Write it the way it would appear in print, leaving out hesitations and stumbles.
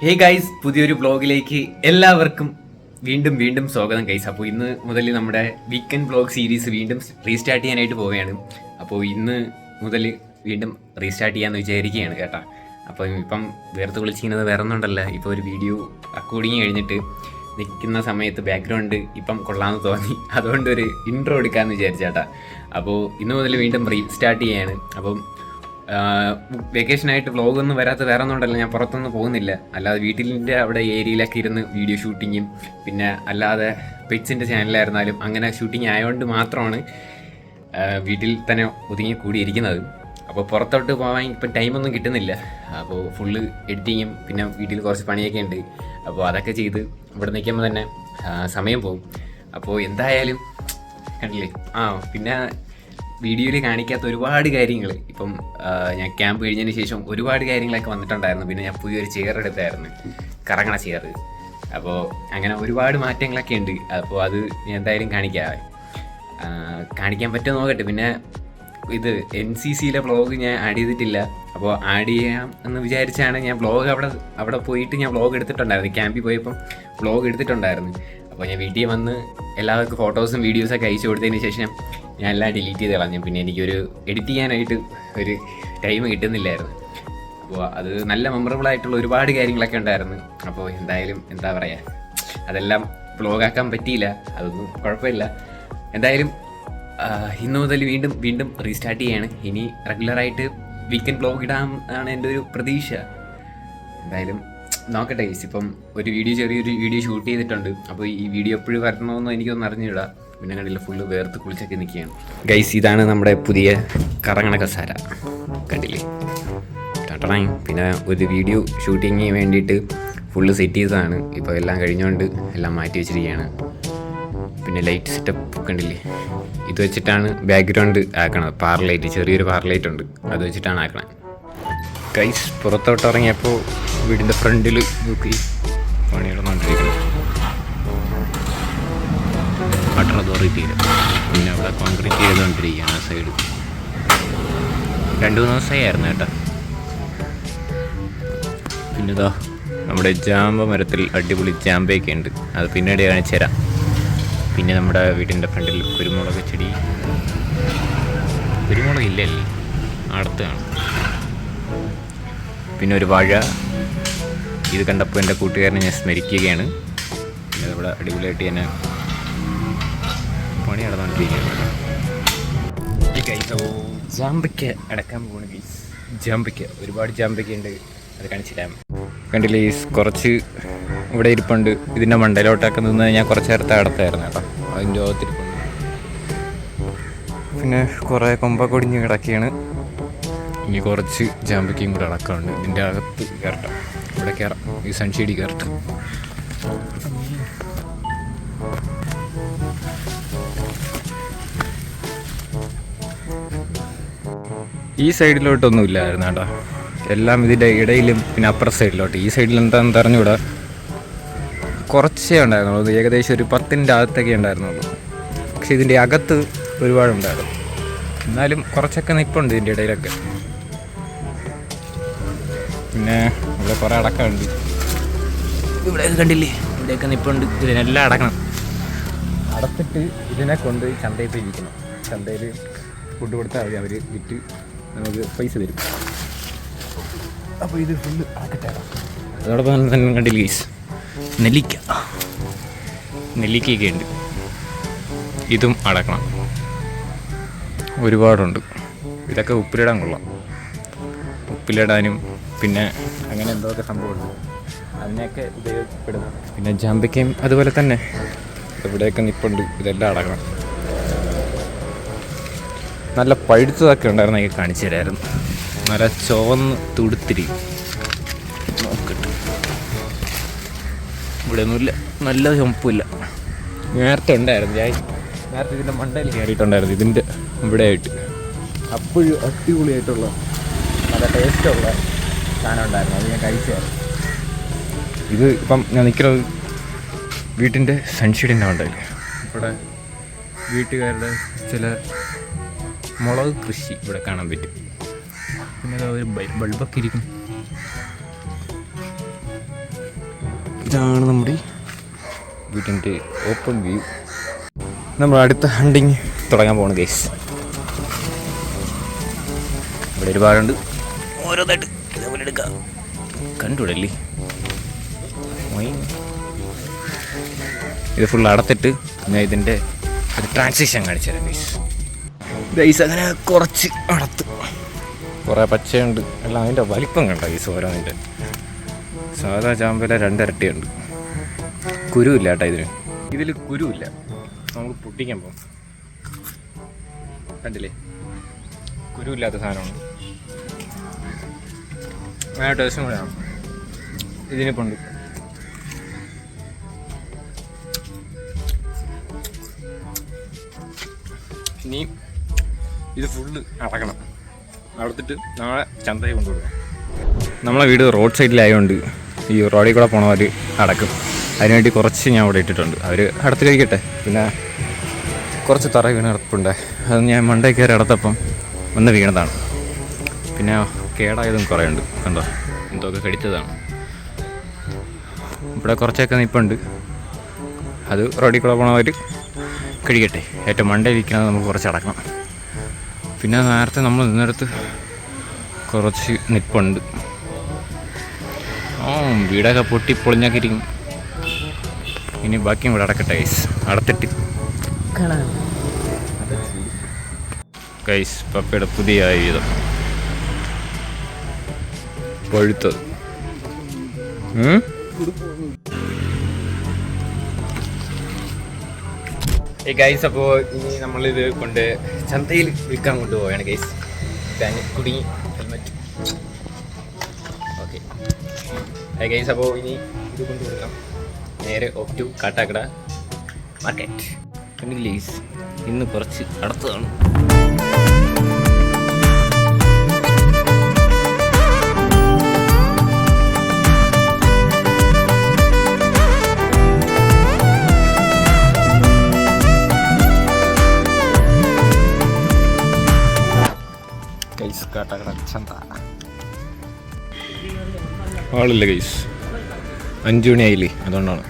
Hey guys, പുതിയൊരു വ്ളോഗിലേക്ക് എല്ലാവർക്കും വീണ്ടും വീണ്ടും സ്വാഗതം ഗൈസ്. അപ്പോൾ ഇന്ന് മുതൽ നമ്മുടെ വീക്കെൻഡ് വ്ളോഗ് സീരീസ് വീണ്ടും റീസ്റ്റാർട്ട് ചെയ്യാനായിട്ട് പോവുകയാണ്. അപ്പോൾ ഇന്ന് മുതൽ വീണ്ടും റീസ്റ്റാർട്ട് ചെയ്യാമെന്ന് വിചാരിക്കുകയാണ് കേട്ടോ. അപ്പോൾ ഇപ്പം വേർത്ത് വിളിച്ചിരിക്കുന്നത് വേറെ ഒന്നുണ്ടല്ല, ഇപ്പോൾ ഒരു വീഡിയോ റെക്കോർഡിങ് കഴിഞ്ഞിട്ട് നിൽക്കുന്ന സമയത്ത് ബാക്ക്ഗ്രൗണ്ട് ഇപ്പം കൊള്ളാമെന്ന് തോന്നി, അതുകൊണ്ട് ഒരു ഇൻട്രോ എടുക്കാമെന്ന് വിചാരിച്ചേട്ടാ. അപ്പോൾ ഇന്ന് മുതൽ വീണ്ടും റീസ്റ്റാർട്ട് ചെയ്യാണ്. അപ്പം വെക്കേഷനായിട്ട് വ്ളോഗൊന്നും വരാത്ത വേറെ ഒന്നും ഉണ്ടല്ലോ, ഞാൻ പുറത്തൊന്നും പോകുന്നില്ല. അല്ലാതെ വീട്ടിലിൻ്റെ അവിടെ ഏരിയയിലൊക്കെ ഇരുന്ന് വീഡിയോ ഷൂട്ടിങ്ങും പിന്നെ അല്ലാതെ പെറ്റ്സിൻ്റെ ചാനലായിരുന്നാലും അങ്ങനെ ഷൂട്ടിങ് ആയതുകൊണ്ട് മാത്രമാണ് വീട്ടിൽ തന്നെ ഒതുങ്ങി കൂടിയിരിക്കുന്നത്. അപ്പോൾ പുറത്തോട്ട് പോകാൻ ഇപ്പം ടൈമൊന്നും കിട്ടുന്നില്ല. അപ്പോൾ ഫുള്ള് എഡിറ്റിങ്ങും പിന്നെ വീട്ടിൽ കുറച്ച് പണിയൊക്കെ ഉണ്ട്. അപ്പോൾ അതൊക്കെ ചെയ്ത് ഇവിടെ നിൽക്കുമ്പോൾ തന്നെ സമയം പോകും. അപ്പോൾ എന്തായാലും കണ്ടില്ലേ, പിന്നെ വീഡിയോയിൽ കാണിക്കാത്ത ഒരുപാട് കാര്യങ്ങൾ ഇപ്പം ഞാൻ ക്യാമ്പ് കഴിഞ്ഞതിന് ശേഷം ഒരുപാട് കാര്യങ്ങളൊക്കെ വന്നിട്ടുണ്ടായിരുന്നു. പിന്നെ ഞാൻ പുതിയൊരു ചെയർ എടുത്തായിരുന്നു, കറങ്ങണ ചെയർ. അപ്പോൾ അങ്ങനെ ഒരുപാട് മാറ്റങ്ങളൊക്കെ ഉണ്ട്. അപ്പോൾ അത് ഞാൻ എന്തായാലും കാണിക്കാൻ പറ്റുമോ നോക്കട്ടെ. പിന്നെ ഇത് NCCയിലെ വ്ളോഗ് ഞാൻ ആഡ് ചെയ്തിട്ടില്ല. അപ്പോൾ ആഡ് ചെയ്യാം എന്ന് വിചാരിച്ചാണ് ഞാൻ വ്ളോഗ് അവിടെ പോയിട്ട് ഞാൻ വ്ളോഗ് എടുത്തിട്ടുണ്ടായിരുന്നു. ക്യാമ്പിൽ പോയപ്പം വ്ളോഗ് എടുത്തിട്ടുണ്ടായിരുന്നു. അപ്പോൾ ഞാൻ വീട്ടിൽ വന്ന് എല്ലാവർക്കും ഫോട്ടോസും വീഡിയോസൊക്കെ അയച്ചു കൊടുത്തതിന് ശേഷം ഞാൻ എല്ലാം ഡിലീറ്റ് ചെയ്ത് കളഞ്ഞു. പിന്നെ എനിക്കൊരു എഡിറ്റ് ചെയ്യാനായിട്ട് ഒരു ടൈം കിട്ടുന്നില്ലായിരുന്നു. അപ്പോൾ അത് നല്ല മെമ്മറബിളായിട്ടുള്ള ഒരുപാട് കാര്യങ്ങളൊക്കെ ഉണ്ടായിരുന്നു. അപ്പോൾ എന്തായാലും എന്താ പറയുക, അതെല്ലാം വ്ളോഗാക്കാൻ പറ്റിയില്ല, അതൊന്നും കുഴപ്പമില്ല. എന്തായാലും ഇന്ന് മുതൽ വീണ്ടും റീസ്റ്റാർട്ട് ചെയ്യാണ്. ഇനി റെഗുലറായിട്ട് വീക്കെൻഡ് വ്ളോഗ് ഇടാം എന്നാണ് എൻ്റെ ഒരു പ്രതീക്ഷ. എന്തായാലും നോക്കട്ടെ ഗൈസ്. ഇപ്പം ചെറിയൊരു വീഡിയോ ഷൂട്ട് ചെയ്തിട്ടുണ്ട്. അപ്പോൾ ഈ വീഡിയോ എപ്പോഴും വരണമെന്ന് എനിക്കൊന്നും അറിഞ്ഞിടാം. പിന്നെ കണ്ടില്ല, ഫുള്ള് വേർത്ത് കുളിച്ചൊക്കെ നിൽക്കുകയാണ് ഗൈസ്. ഇതാണ് നമ്മുടെ പുതിയ കറങ്ങണ കസാര, കണ്ടില്ലേ. പിന്നെ ഒരു വീഡിയോ ഷൂട്ടിങ്ങിന് വേണ്ടിയിട്ട് ഫുള്ള് സെറ്റ് ചെയ്തതാണ്. ഇപ്പോൾ എല്ലാം കഴിഞ്ഞുകൊണ്ട് എല്ലാം മാറ്റി വെച്ചിരിക്കുകയാണ്. പിന്നെ ലൈറ്റ് സെറ്റപ്പ് കണ്ടില്ലേ, ഇത് വെച്ചിട്ടാണ് ബാക്ക്ഗ്രൗണ്ട് ആക്കണത്. പാർലൈറ്റ്, ചെറിയൊരു പാർലൈറ്റ് ഉണ്ട്, അത് വെച്ചിട്ടാണ് ആക്കണത് ഗൈസ്. പുറത്തോട്ട് ഇറങ്ങിയപ്പോൾ വീടിൻ്റെ ഫ്രണ്ടിൽ നോക്കി പണിയിടന്നുകൊണ്ടിരിക്കണം വാട്ടർ അതോറിറ്റിയിൽ. പിന്നെ അവിടെ കോൺക്രീറ്റ് ചെയ്തുകൊണ്ടിരിക്കുകയാണ് ആ സൈഡ്. 2-3 ദിവസമായിരുന്നു കേട്ടോ. പിന്നെ ഇതാ നമ്മുടെ ജാമ്പ മരത്തിൽ അടിപൊളി ജാമ്പയൊക്കെ ഉണ്ട്, അത് പിന്നീട് കാണിച്ചു തരാം. പിന്നെ നമ്മുടെ വീടിൻ്റെ ഫ്രണ്ടിൽ കുരുമുളക് ചെടി, കുരുമുളക് ഇല്ലല്ലേ, അടുത്താണ്. പിന്നെ ഒരു വാഴ, ഇത് കണ്ടപ്പോൾ എൻ്റെ കൂട്ടുകാരനെ ഞാൻ സ്മരിക്കുകയാണ്. പിന്നെ അതവിടെ അടിപൊളിയായിട്ട് ഞാൻ പണി നടന്നുകൊണ്ടിരിക്കുകയാണ്. ജാമ്പയ്ക്ക അടക്കാൻ പോകണം ഗൈസ്. ജാമ്പയ്ക്ക ഒരുപാട് ജാമ്പയ്ക്ക ഉണ്ട്, അത് കാണിച്ചിട്ടാം. കണ്ടില്ലേ ഗൈസ്, കുറച്ച് ഇവിടെ ഇരിപ്പുണ്ട്. ഇതിൻ്റെ മണ്ടയിലോട്ടൊക്കെ നിന്ന് ഞാൻ കുറച്ച് നേരത്തെ അടത്തായിരുന്നു കേട്ടോ, അതിൻ്റെ അകത്തിരിപ്പുണ്ട്. പിന്നെ കുറേ കൊമ്പൊക്കെ ഒടിഞ്ഞ് കിടക്കുകയാണ്. ഇനി കുറച്ച് ജാമ്പയ്ക്കയും കൂടെ അടക്കമുണ്ട്. ഇതിൻ്റെ അകത്ത് കയറട്ടാം, ഇവിടെ കയറാം, ഈ സൺഷെയ്ഡിൽ കയറട്ടാം. ഈ സൈഡിലോട്ടൊന്നും ഇല്ലായിരുന്നു കേട്ടോ, എല്ലാം ഇതിൻ്റെ ഇടയിലും പിന്നെ അപ്പുറ സൈഡിലോട്ട്. ഈ സൈഡിൽ എന്താണെന്ന് അറിഞ്ഞൂടാ, കുറച്ചേ ഉണ്ടായിരുന്നുള്ളൂ, ഏകദേശം ഒരു 10ൻ്റെ അകത്തൊക്കെ ഉണ്ടായിരുന്നുള്ളൂ. പക്ഷെ ഇതിൻ്റെ അകത്ത് ഒരുപാടുണ്ടായിരുന്നു, എന്നാലും കുറച്ചൊക്കെ നിൽപ്പുണ്ട് ഇതിൻ്റെ ഇടയിലൊക്കെ. പിന്നെ ഇവിടെ കുറേ അടക്കമുണ്ട്, ഇവിടെയൊക്കെ കണ്ടില്ലേ, ഇവിടെയൊക്കെ നിൽപ്പുണ്ട്. ഇതിനെല്ലാം അടക്കണം, അടച്ചിട്ട് ഇതിനെ കൊണ്ട് ചന്തയിൽ പോയി വിൽക്കണം. ചന്തയിൽ ഫുഡ് കൊടുത്താൽ മതി, അവർ വിറ്റ് നമുക്ക് പൈസ തരും. അപ്പോൾ ഇത് ഫുള്ള് അടക്കട്ടെ. അതോടൊപ്പം തന്നെ കണ്ടില്ലേ ഗൈസ്, നെല്ലിക്കയൊക്കെ ഉണ്ട്, ഇതും അടക്കണം. ഒരുപാടുണ്ട്. ഇതൊക്കെ ഉപ്പിലിടാൻ കൊള്ളാം, ഉപ്പിലിടാനും പിന്നെ അങ്ങനെ എന്തൊക്കെ സംഭവമുണ്ട്, അതിനെയൊക്കെ ഉപയോഗപ്പെടുന്നു. പിന്നെ ജാമ്പയ്ക്കയും അതുപോലെ തന്നെ ഇവിടെയൊക്കെ നിൽപ്പുണ്ട്, ഇതെല്ലാം അടക്കണം. നല്ല പഴുത്തതൊക്കെ ഉണ്ടായിരുന്നെങ്കിൽ കാണിച്ചു തരായിരുന്നു. നല്ല ചുവന്ന് തുടുത്തിരി നോക്കട്ടെ. ഇവിടെ ഒന്നുമില്ല, നല്ല ചുമപ്പില്ല. നേരത്തെ ഉണ്ടായിരുന്നു, ഞാൻ നേരത്തെ ഇതിൻ്റെ മണ്ടയിൽ കയറിയിട്ടുണ്ടായിരുന്നു, ഇതിൻ്റെ ഇവിടെ ആയിട്ട്. അപ്പോഴും അടിപൊളിയായിട്ടുള്ള നല്ല ടേസ്റ്റുള്ള സാധനം ഉണ്ടായിരുന്നു, അത് ഞാൻ കഴിച്ചായിരുന്നു. ഇത് ഇപ്പം ഞാൻ നിൽക്കുന്നത് വീട്ടിൻ്റെ സൺഷെയ്ഡിൻ്റെ മണ്ടയിൽ. ഇവിടെ വീട്ടുകാരുടെ ചില മുളക് കൃഷി ഇവിടെ കാണാൻ പറ്റും. പിന്നെ ഒരു ബൾബൊക്കെ ഇരിക്കും. ഇതാണ് നമ്മുടെ വീട്ടിൻ്റെ ഓപ്പൺ വ്യൂ. നമ്മൾ അടുത്ത ഹണ്ടിങ് തുടങ്ങാൻ പോകണം ഗൈസ്. ഇവിടെ ഒരുപാടുണ്ട്, ഓരോന്നായിട്ട് ഇതേപോലെ എടുക്കാം. കണ്ടുവിടല്ലേ, ഇത് ഫുൾ അടത്തിട്ട് ഞാൻ ഇതിൻ്റെ ഒരു ട്രാൻസിഷൻ കാണിച്ചു തരാം ഗൈസ്. ഗൈസ് അങ്ങനെ കുറച്ച് അടത്ത് കുറേ പച്ചയുണ്ട്, എല്ലാം അതിൻ്റെ വലിപ്പം കണ്ട ഗൈസ്. ഓരോന്നിൻ്റെ സാധാ ചാമ്പല 2 ഇരട്ടിയുണ്ട്. കുരുവില്ല കേട്ടോ ഇതിന്, ഇതിൽ കുരുവില്ല. നമുക്ക് പൊട്ടിക്കാൻ പോകും, കണ്ടില്ലേ, കുരുവില്ലാത്ത സാധനമാണ്. അങ്ങനെ ടേസ്റ്റും കൂടെയാണ് ഇതിനിപ്പോൾ ഉണ്ട്. ഇനി ഇത് ഫുള്ള് അടക്കണം, അടത്തിട്ട് നാളെ ചന്തയിൽ കൊണ്ടുപോകണം. നമ്മളെ വീട് റോഡ് സൈഡിലായതുകൊണ്ട് ഈ റോഡിൽ കൂടെ പോണവർ അടക്കും. അതിനുവേണ്ടി കുറച്ച് ഞാൻ ഇവിടെ ഇട്ടിട്ടുണ്ട്, അവർ അടുത്ത് കഴിക്കട്ടെ. പിന്നെ കുറച്ച് തറ വീണ് കിടപ്പുണ്ട്, അത് ഞാൻ മണ്ടേ കയറി അടത്തപ്പം വന്ന് വീണതാണ്. പിന്നെ കേടായതും കുറേ ഉണ്ട്, കണ്ടോ, എന്തൊക്കെ കടിച്ചതാണ്. ഇവിടെ കുറച്ചൊക്കെ നിൽപ്പുണ്ട്, അത് റോഡിൽ കൂടെ പോണവർ കഴിക്കട്ടെ. ഏറ്റവും മണ്ടയിലിരിക്കുന്നത് നമുക്ക് കുറച്ച് അടക്കണം. പിന്നെ നേരത്തെ നമ്മൾ നിന്നിടത്ത് കുറച്ച് നിൽപ്പുണ്ട്. വീടൊക്കെ പൊട്ടി പൊളിഞ്ഞൊക്കെ ഇരിക്കും. ഇനി ബാക്കിയും ഇവിടെ അടക്കട്ടെ ഗൈസ്, അടത്തിട്ട് കാണാം. ഗൈസ് പപ്പയുടെ പുതിയ ആയുധം പഴുത്തത്. ഗൈസ് അപ്പോൾ ഇനി നമ്മളിത് കൊണ്ട് ചന്തയിൽ വിൽക്കാൻ കൊണ്ടുപോവുകയാണ് ഗൈസ്. കുടുങ്ങി ഹെൽമെറ്റ്. ഓക്കെ ഗൈസ്, അപ്പോൾ ഇനി ഇത് കൊണ്ടുകൊടുക്കാം നേരെ off to Kattakada market. Guys ഇന്ന് കുറച്ച് അടുത്തതാണ്. കാട്ടാക്കട ചന്ത ആളില്ല ഗൈസ്, 5 മണിയായില്ലേ, അതുകൊണ്ടാണ്.